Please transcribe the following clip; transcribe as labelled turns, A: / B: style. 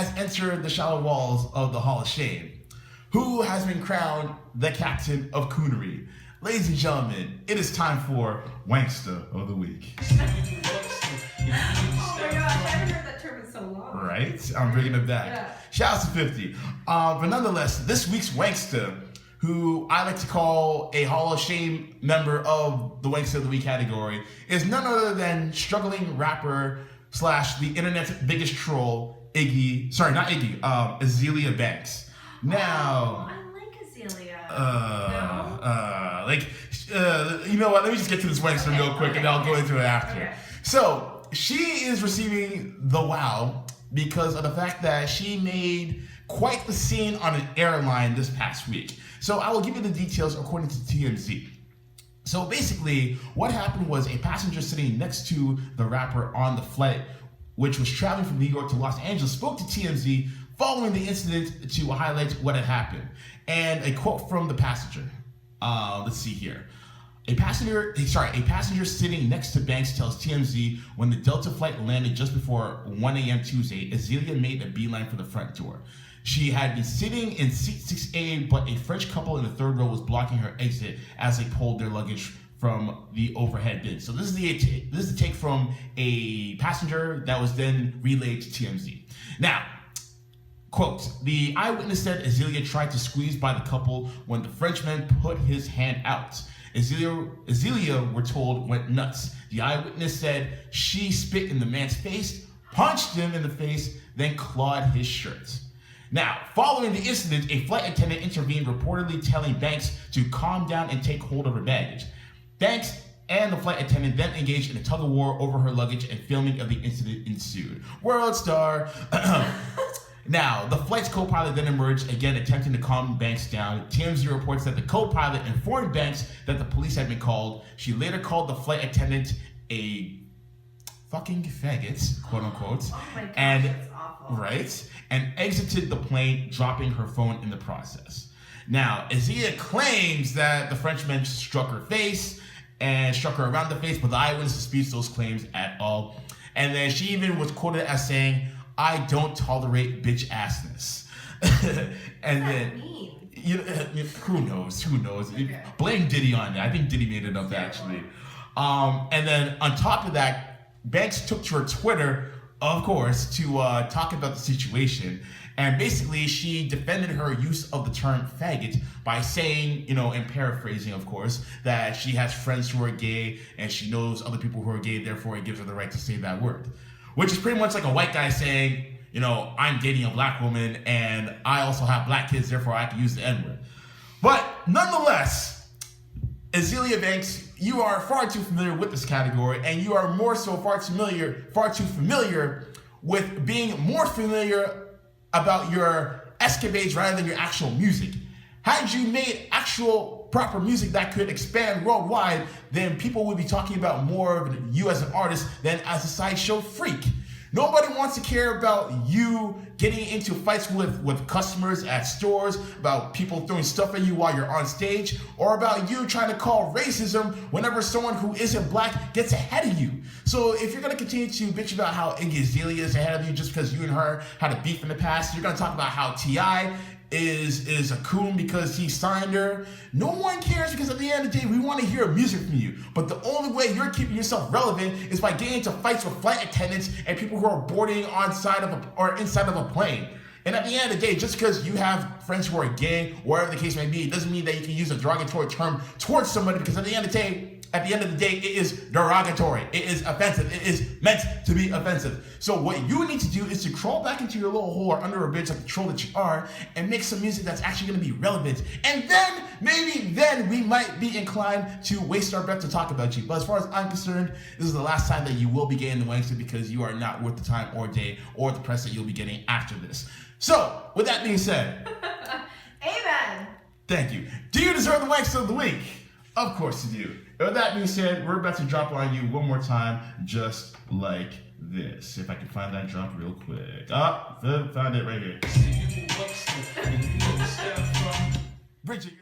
A: has entered the shallow walls of the Hall of Shame. Who has been crowned the captain of coonery? Ladies and gentlemen, it is time for Wankster of the Week.
B: Oh my gosh, I haven't heard that term in so long.
A: Right? I'm bringing it back.
B: Yeah.
A: Shout out to 50. But nonetheless, this week's Wankster, who I like to call a Hall of Shame member of the Wankster of the Week category, is none other than struggling rapper / the internet's biggest troll, Azealia Banks. Now,
B: I like Azealia.
A: you know what? Let me just get to this Wankster real quick, and then I'll go into it after.
B: Okay.
A: So she is receiving the wow because of the fact that she made quite the scene on an airline this past week. So I will give you the details according to TMZ. So basically, what happened was a passenger sitting next to the rapper on the flight, which was traveling from New York to Los Angeles, spoke to TMZ following the incident to highlight what had happened. And a quote from the passenger. Let's see here. A passenger sitting next to Banks tells TMZ when the Delta flight landed just before 1 a.m. Tuesday, Azealia made a beeline for the front door. She had been sitting in seat 6A, but a French couple in the third row was blocking her exit as they pulled their luggage from the overhead bin. So this is the take from a passenger that was then relayed to TMZ. Now, quote, the eyewitness said Azealia tried to squeeze by the couple when the Frenchman put his hand out. Azealia, we're told, went nuts. The eyewitness said she spit in the man's face, punched him in the face, then clawed his shirt. Now, following the incident, a flight attendant intervened, reportedly telling Banks to calm down and take hold of her baggage. Banks and the flight attendant then engaged in a tug-of-war over her luggage, and filming of the incident ensued. World star. Now, the flight's co-pilot then emerged, again attempting to calm Banks down. TMZ reports that the co-pilot informed Banks that the police had been called. She later called the flight attendant a fucking faggot, quote unquote.
B: Oh my gosh,
A: and
B: that's awful.
A: right, and exited the plane, dropping her phone in the process. Now, Azealia claims that the Frenchman struck her face and struck her around the face, but the eyewitness disputes those claims at all. And then she even was quoted as saying, "I don't tolerate bitch assness." And then,
B: mean?
A: who knows?
B: Okay.
A: Blame Diddy on that. I think Diddy made it up actually. And then on top of that, Banks took to her Twitter, of course, to talk about the situation. And basically, she defended her use of the term faggot by saying, and paraphrasing, of course, that she has friends who are gay and she knows other people who are gay, therefore it gives her the right to say that word. Which is pretty much like a white guy saying, I'm dating a black woman and I also have black kids, therefore I can use the N-word. But nonetheless, Azealia Banks, you are far too familiar with this category, and you are more so far too familiar with being more familiar about your escapades rather than your actual music. Had you made actual proper music that could expand worldwide, then people would be talking about more of you as an artist than as a sideshow freak. Nobody wants to care about you getting into fights with customers at stores, about people throwing stuff at you while you're on stage, or about you trying to call racism whenever someone who isn't black gets ahead of you. So if you're going to continue to bitch about how Iggy Azalea is ahead of you just because you and her had a beef in the past, you're going to talk about how T.I. is a coon because he signed her. No one cares, because at the end of the day, we want to hear music from you. But the only way you're keeping yourself relevant is by getting into fights with flight attendants and people who are boarding inside of a plane. And at the end of the day, just because you have friends who are gay, whatever the case may be, it doesn't mean that you can use a derogatory term towards somebody, because at the end of the day, it is derogatory. It is offensive. It is meant to be offensive. So what you need to do is to crawl back into your little hole or under a bridge like the troll that you are, and make some music that's actually going to be relevant. And then, maybe then, we might be inclined to waste our breath to talk about you. But as far as I'm concerned, this is the last time that you will be getting the Wankster, because you are not worth the time or day or the press that you'll be getting after this. So, with that being said,
B: Amen.
A: Thank you. Do you deserve the Wankster of the Week? Of course you do. And with that being said, we're about to drop on you one more time, just like this. If I can find that drop real quick. Found it right here. Bridget.